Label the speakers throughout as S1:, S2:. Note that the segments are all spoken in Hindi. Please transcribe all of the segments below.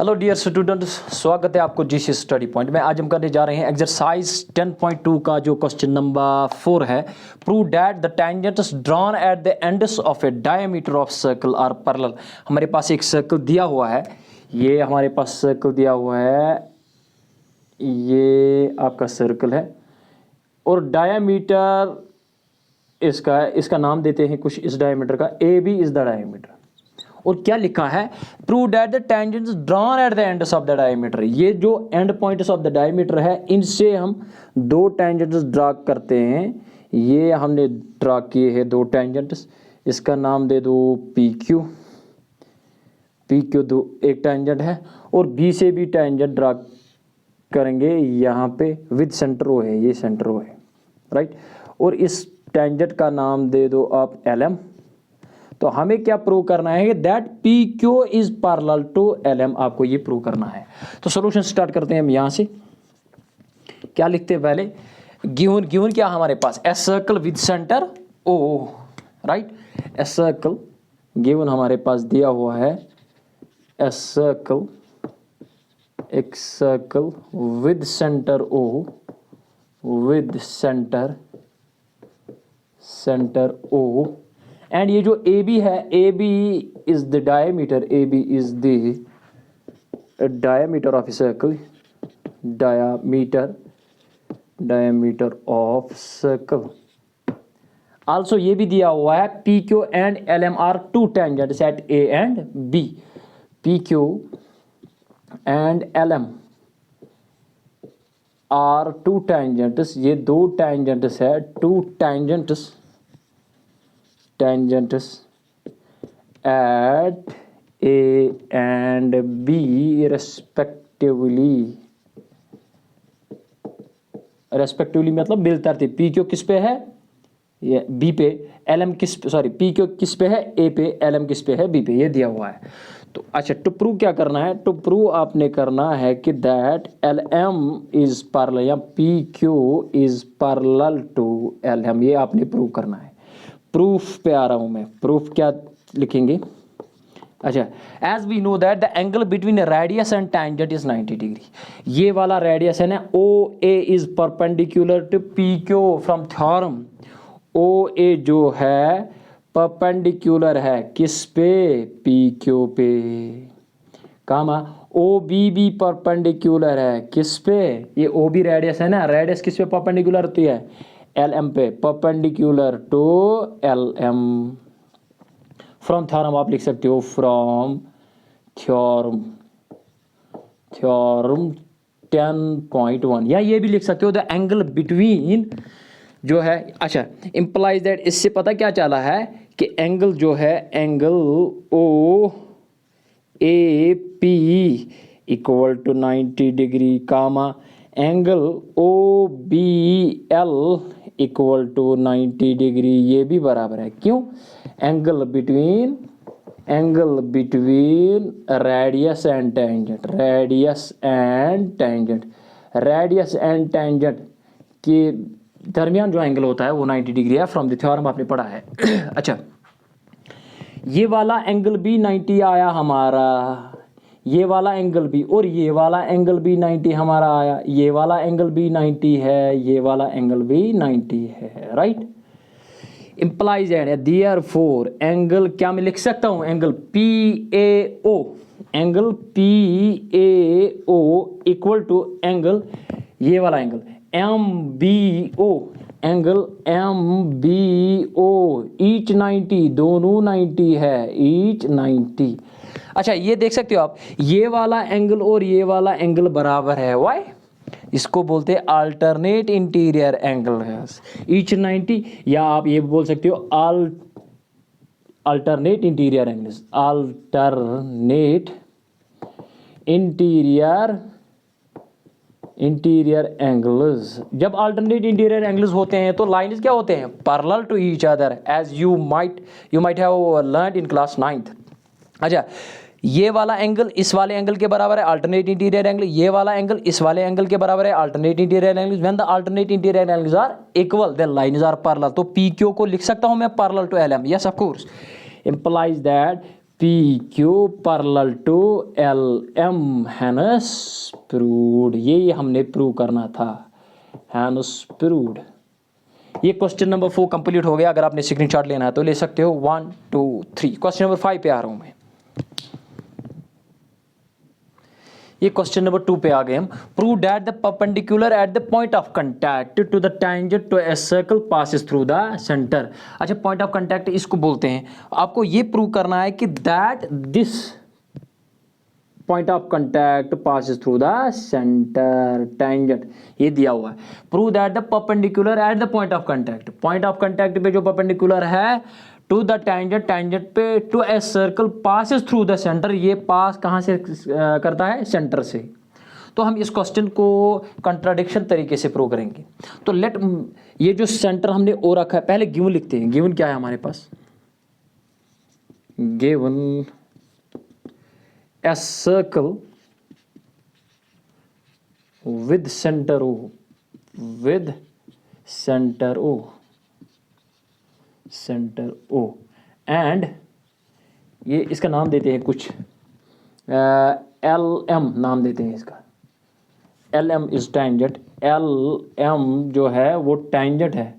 S1: हेलो डियर स्टूडेंट्स, स्वागत है आपको जीसी स्टडी पॉइंट में। आज हम करने जा रहे हैं एक्सरसाइज 10.2 का जो क्वेश्चन नंबर 4 है। Prove that the tangents drawn at the ends of a diameter of circle are parallel. हमारे पास एक सर्कल दिया हुआ है, ये हमारे पास सर्कल दिया हुआ है, ये आपका सर्कल है और डायमीटर इसका नाम देते हैं कुछ इस डायमीटर का, A B is the diameter. और क्या लिखा है, prove that the tangents drawn at the ends of the diameter. ये जो end points of the diameter है, इनसे हम दो टेंजेंट्स ड्रा करते हैं। ये हमने ड्रा किए हैं दो टेंजेंट्स, इसका नाम दे दो पी क्यू। पी क्यू दो एक टेंजेंट है और बी से भी टेंजेंट ड्रा करेंगे यहाँ पे विद सेंटर ओ है, ये सेंटर ओ है, राइट। और इस टेंजेंट का नाम दे दो आप एल एम। तो हमें क्या प्रूव करना है, that P Q is parallel to L M, आपको ये प्रूव करना है। तो सॉल्यूशन स्टार्ट करते हैं हम यहाँ से। क्या लिखते हैं पहले, गिवन क्या हमारे पास, a circle with centre O, right. A circle given हमारे पास दिया हुआ है, ए सर्कल, एक circle with centre O, with centre O. And ये जो ए बी है, A B is the diameter, A B is the diameter of a circle, diameter of circle. Also ये भी दिया हुआ है, P Q and L M are two tangents at A and B. P Q and L M are two tangents, ये दो टेंजेंट्स है, two tangents at A and B respectively मतलब बिल तरतीब। पी क्यू किस पे है, ये बी पे, एल एम किस, सॉरी पी क्यू किस पे है, ए पे, एल एम किस पे है, बी पे, ये दिया हुआ है। तो अच्छा, टू प्रूव क्या करना है, टू प्रूव आपने करना है कि that L M is parallel या P Q is parallel to L M, ये आपने प्रूव करना है। प्रूफ पे आ रहा हूं मैं, प्रूफ क्या लिखेंगे। अच्छा, as we know that the angle between radius and tangent is 90 degree. ये वाला रेडियस है ना, O A is perpendicular to P Q from theorem. O A जो है परपेंडिकुलर है किस पे, पी क्यू पे, कामा ओ बी भी परपेंडिकुलर है किस पे, ये ओ बी रेडियस है ना, रेडियस किस पे परपेंडिकुलर होती है, एल एम पे, perpendicular to L M. From theorem आप लिख सकते हो, फ्रॉम थ्योरम 10.1, या ये भी लिख सकते हो द एंगल बिटवीन जो है। अच्छा, इंप्लाइज दैट, इससे पता क्या चला है कि एंगल जो है, angle O A P equal to 90 degree, comma angle O B L equal to 90 degree, ये भी बराबर है। क्यों, angle between radius and tangent, radius and tangent के दरमियान जो एंगल होता है वो 90 डिग्री है। फ्रॉम द थ्योरम आपने पढ़ा है। अच्छा, ये वाला एंगल भी 90 आया हमारा, ये वाला एंगल भी, और ये वाला एंगल भी 90 हमारा आया, ये वाला एंगल भी 90 है, ये वाला एंगल भी 90 है, right. Implies and therefore angle क्या मैं लिख सकता हूं, angle P A O, angle P A O equal to angle, ये वाला angle M B O, angle M B O, each 90, दोनों 90 है, ईच 90। अच्छा, ये देख सकते हो आप, ये वाला एंगल और ये वाला एंगल बराबर है, वाई, इसको बोलते हैं अल्टरनेट इंटीरियर एंगल है, ईच 90, या आप ये बोल सकते हो alternate interior angles, alternate interior angles. जब अल्टरनेट इंटीरियर एंगल्स होते हैं तो लाइन्स क्या होते हैं, parallel to each other, as you might have learned in class 9th। अच्छा, ये वाला एंगल इस वाले एंगल के बराबर है, अल्टरनेट इंटीरियर एंगल, ये वाला एंगल इस वाले एंगल के बराबर है, alternate interior angles. When the alternate interior angles are equal then lines are parallel. तो पी क्यू को लिख सकता हूं मैं parallel to L M, yes of course. Implies that P Q parallel to L M, hence proved. ये हमने प्रूव करना था, हैनस प्रूव्ड। ये क्वेश्चन नंबर 4 कंप्लीट हो गया। अगर आपने स्क्रीनशॉट लेना है तो ले सकते हो। 1 2 3। क्वेश्चन नंबर 5 पे आ रहा हूं मैं। ये क्वेश्चन नंबर 2 पे आ गए हम। Prove that the perpendicular at the point of contact to the tangent to a circle passes through the centre. अच्छा, पॉइंट ऑफ कांटेक्ट इसको बोलते हैं। आपको ये प्रूव करना है कि that this point of contact passes through the centre tangent, ये दिया हुआ है। Prove that the perpendicular at the point of contact, point of contact पे जो परपेंडिकुलर है टू द टेंजेंट, टेंजेंट पे to a circle passes through the centre, ये पास कहां से करता है? सेंटर से। तो हम इस क्वेश्चन को कंट्राडिक्शन तरीके से प्रूव करेंगे। तो लेट, ये जो सेंटर हमने ओ रखा है, पहले गिवन लिखते हैं। गिवन क्या है हमारे पास? Given a circle with center O, with center O, center O, and ये इसका नाम देते हैं कुछ LM नाम देते हैं इसका। LM is tangent, LM जो है वो tangent है।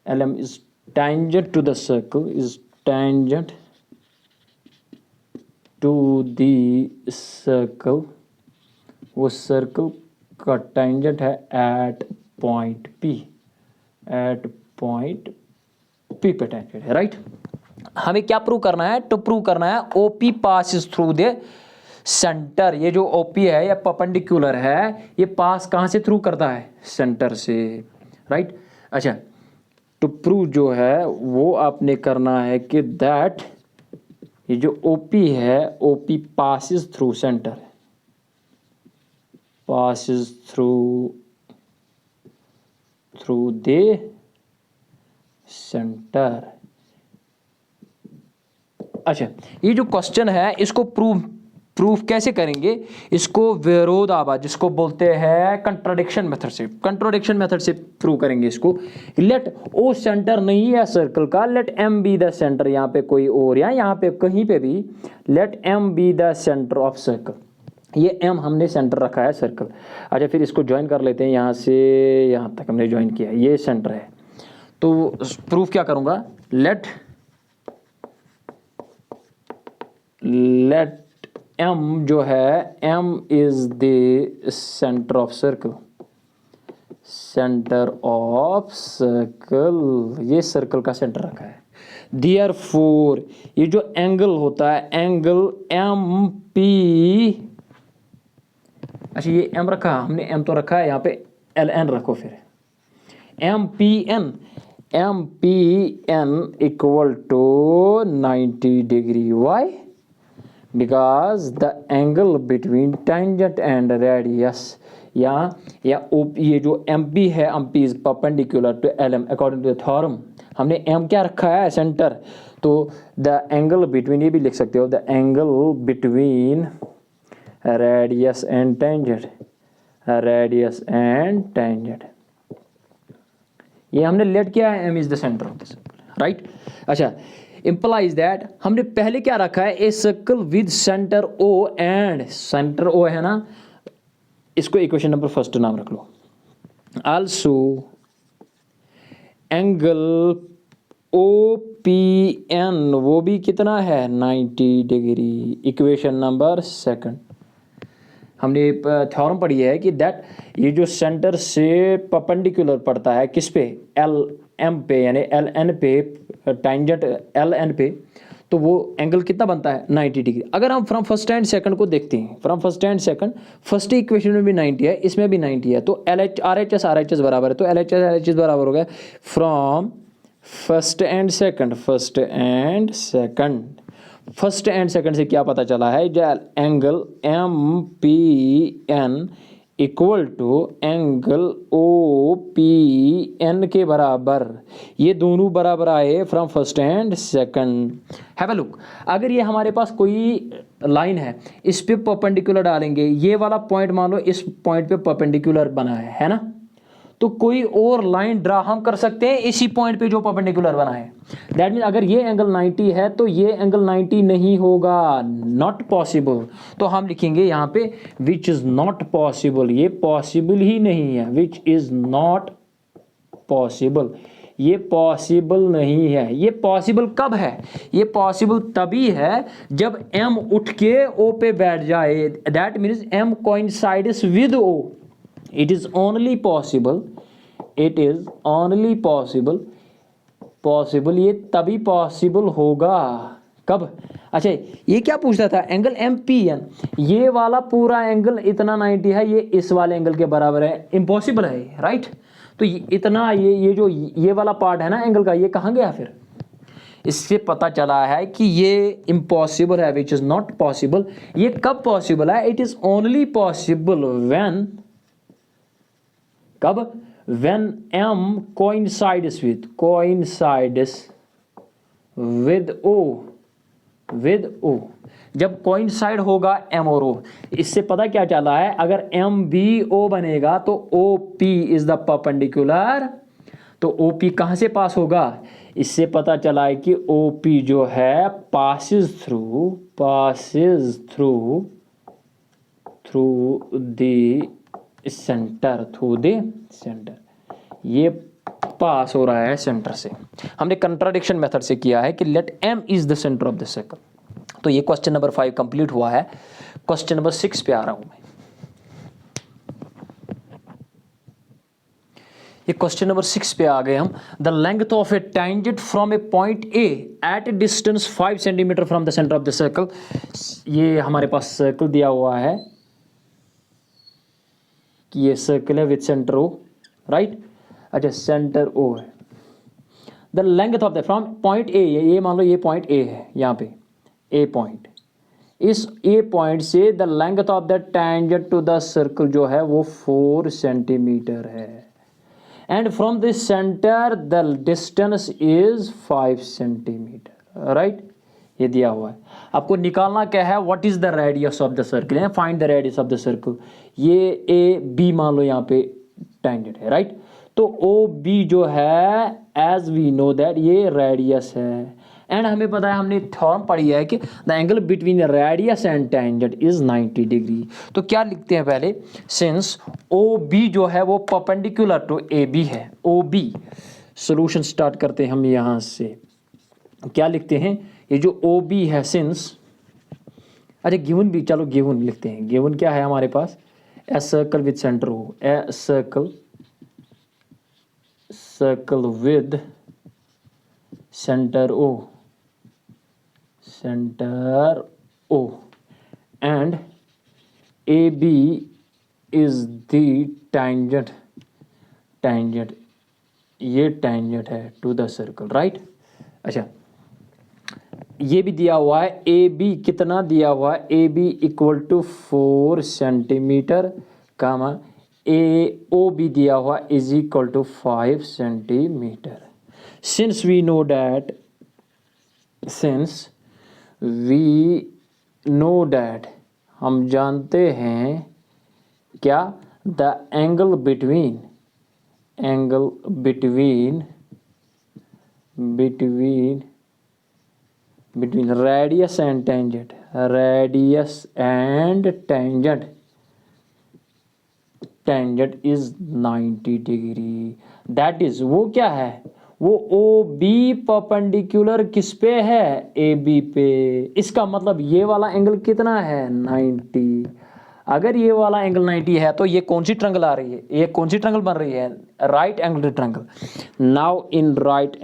S1: LM is tangent to the circle, is tangent to the circle, वो सर्कल का टेंजेंट है at point P, at point P पे टेंजेंट है, राइट। हमें क्या प्रूव करना है? तो प्रूव करना है OP passes through the centre. ये जो ओपी है या परपेंडिकुलर है, ये पास कहां से थ्रू करता है? सेंटर से, राइट। अच्छा, तो प्रूव जो है वो आपने करना है कि दैट ये जो OP है, OP passes through centre, passes through the centre. अच्छा, ये जो क्वेश्चन है इसको प्रूफ कैसे करेंगे? इसको विरोधाभास, जिसको बोलते हैं कंट्राडिक्शन मेथड से, कंट्राडिक्शन मेथड से प्रूव करेंगे इसको। लेट ओ सेंटर नहीं है सर्कल का, let M be the centre, यहाँ पे कोई और या यहाँ पे कहीं पे भी, let M be the centre of circle. ये एम हमने सेंटर रखा है सर्कल। अच्छा, फिर इसको ज्वाइन कर लेते हैं, यहाँ से यहाँ तक हमने ज्वाइन किया, ये सेंटर है। तो प्रूफ क्या करूँगा? लेट M जो है, M is the centre of circle, centre of circle, ये सर्कल का सेंटर रखा है। Therefore ये जो एंगल होता है, एंगल MP, अच्छा ये M रखा, हमने M तो रखा है, यहाँ पे LN रखो, फिर MPN equal to 90 degree. Why? because the angle between tangent and radius, या ये जो MP है, MP is perpendicular to LM according to the theorem। हमने M क्या रखा है? सेंटर। तो the angle between, ये भी लिख सकते हो, the angle between radius and tangent, radius and tangent, ये हमने लेट किया है, M is the center of the circle, right। अच्छा, implies that हमने पहले क्या रखा है? A circle with centre O, and centre O है ना, इसको इक्वेशन नंबर फर्स्ट नाम रख लो। आल्सो एंगल OPN, वो भी कितना है? 90 डिग्री। इक्वेशन नंबर सेकंड, हमने थ्योरम पढ़ी है कि दैट ये जो सेंटर से परपेंडिकुलर पड़ता है किस पे? LM पे, यानी LN पे, टेंजेंट LN पे, तो वो एंगल कितना बनता है? 90 डिग्री। अगर हम फ्रॉम फर्स्ट एंड सेकंड को देखते हैं, from first and second, first equation में भी 90 है, इसमें भी 90 है, तो RHS बराबर है, तो LHS बराबर हो गया from first and second, first and second से क्या पता चला है? जो angle MPN equal to angle OPN के बराबर, ये दोनों बराबर आए from first and second. Have a look, अगर ये हमारे पास कोई लाइन है, इस पे परपेंडिकुलर डालेंगे, ये वाला पॉइंट मान लो इस पॉइंट पे परपेंडिकुलर बना है ना, तो कोई और लाइन ड्रा हम कर सकते हैं इसी पॉइंट पे जो परपेंडिकुलर बना है। दैट मीन अगर ये एंगल 90 है तो ये एंगल 90 नहीं होगा, नॉट पॉसिबल। तो हम लिखेंगे यहाँ पे विच इज नॉट पॉसिबल, ये पॉसिबल ही नहीं है, विच इज नॉट पॉसिबल, ये पॉसिबल नहीं है। ये पॉसिबल कब है? ये पॉसिबल तभी है जब m उठ के o पे बैठ जाए, that means m coincides with o। It is only possible, it is only possible, possible ये तभी पॉसिबल होगा कब? अच्छा ये क्या पूछता था? एंगल MPN, ये वाला पूरा एंगल इतना 90 है, ये इस वाले एंगल के बराबर है, इम्पॉसिबल है, राइट? तो इतना ये जो ये वाला पार्ट है ना एंगल का, ये कहाँ गया फिर? इससे पता चला है कि ये इम्पॉसिबल है, विच इज नॉट पॉसिबल। ये कब पॉसिबल है? It is only possible when, कब? When m coincides with o, with o, जब कोइंसाइड होगा m और o। इससे पता क्या चला है? अगर m भी o बनेगा तो OP इज द परपेंडिकुलर, तो OP कहाँ से पास होगा? इससे पता चला है कि OP जो है पासिस थ्रू द सेंटर, ये पास हो रहा है सेंटर से। हमने कंट्राडिक्शन मेथड से किया है कि let m is the centre of the circle. तो ये क्वेश्चन नंबर 5 कंप्लीट हुआ है। क्वेश्चन नंबर 6 पे आ रहा हूं मैं। ये क्वेश्चन नंबर 6 पे आ गए हम। The length of a tangent from a point A at a distance 5 centimetre from the centre of the circle. ये हमारे पास सर्कल दिया हुआ है कि ये सर्कल है विद सेंटर O, राइट? अच्छा सेंटर O है। The length of the from point A, ये मान लो ये पॉइंट A है, यहाँ पे A पॉइंट, इस A पॉइंट से the length of the tangent to the circle जो है वो 4 सेंटीमीटर है, and from this centre the distance is 5 centimetre, right? ये दिया हुआ है। आपको निकालना क्या है? What is the radius of the circle, find the radius of the circle. ये AB मान लो यहाँ पे टेंजेंट है, राइट? तो OB जो है एज वी नो दैट ये रेडियस है, एंड हमें पता है, हमने थ्योरम पढ़ी है कि the angle between radius and tangent is 90 degree. तो क्या लिखते हैं पहले? सिंस OB जो है वो परपेंडिकुलर टू AB है, OB। सॉल्यूशन स्टार्ट करते हैं हम यहाँ से। क्या लिखते हैं? ये जो OB है सिंस, अच्छा गिवन भी, चलो गिवन लिखते हैं। गिवन क्या है हमारे पास? A circle with centre O, a circle with centre O and AB is the tangent, ये टेंजेंट है टू द सर्कल, राइट? अच्छा ये भी दिया हुआ है, AB कितना दिया हुआ है? AB equal to 4 centimetre, comma OB दिया हुआ is equal to 5 centimetre. Since we know that, हम जानते हैं क्या? The angle between radius and tangent is 90 degree. That is, वो क्या है? वो OB परपेंडिकुलर किस पे है? AB पे। इसका मतलब ये वाला एंगल कितना है? 90। अगर ये वाला एंगल 90 है तो ये कौन सी ट्रायंगल आ रही है? ये कौन सी ट्रायंगल बन रही है? Right angle triangle. Now in right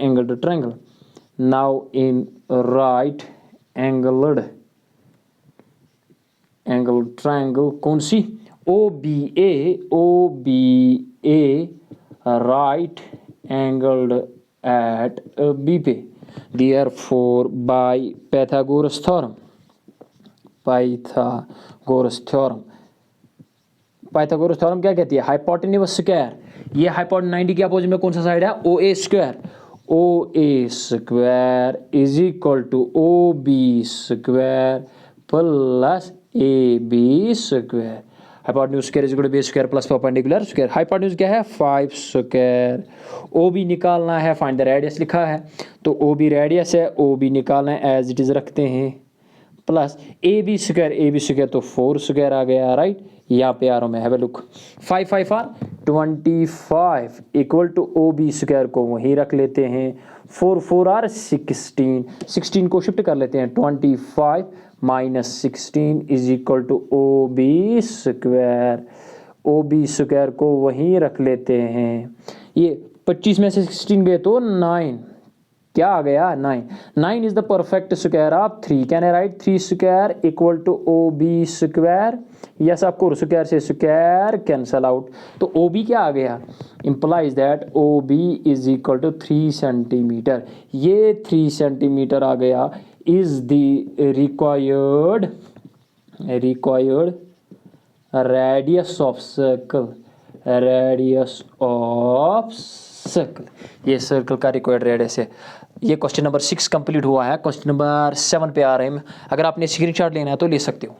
S1: angle triangle कौन सी? OBA right angled at B पे। Therefore by Pythagoras theorem, Pythagoras theorem क्या कहती है? हाइपोटेन्यूज स्क्वायर, ये हाइपोटेन्यूज 90 के अपोजिट में कौन सा साइड है? OA square is equal to OB square plus AB square. Hypotenuse square is equal to base square plus perpendicular square. Hypotenuse क्या है 5 स्क्वायर। ओ बी निकालना है, फाइंड द रेडियस लिखा है तो ओ बी रेडियस है, ओ बी निकालना है एज इट इज़ रखते हैं प्लस ए बी स्क्वायर तो 4 स्क्वायर आ गया राइट। यहाँ पे आ रहा हूँ मैं, have a look 5 5 are 25 equal to O B square को वहीं रख लेते हैं 4 4 आर 16 को शिफ्ट कर लेते हैं 25 minus 16 is equal to O B square. O B square को वहीं रख लेते हैं। ये 25 में से 16 गए तो 9, क्या आ गया 9। 9 is the perfect square of 3। Can I write 3 square equal to O B square. Yes आपको स्क्वायर से स्क्वायर कैंसल आउट तो ओ बी क्या आ गया, implies that O B is equal to 3 centimetre. ये 3 सेंटीमीटर आ गया is the required radius of circle. Radius of circle, ये सर्कल का रिक्वायर्ड रेडियस है। ये क्वेश्चन नंबर 6 कंप्लीट हुआ है। क्वेश्चन नंबर 7 पे आ रहे हैं। अगर आपने स्क्रीनशॉट लेना है तो ले सकते हो।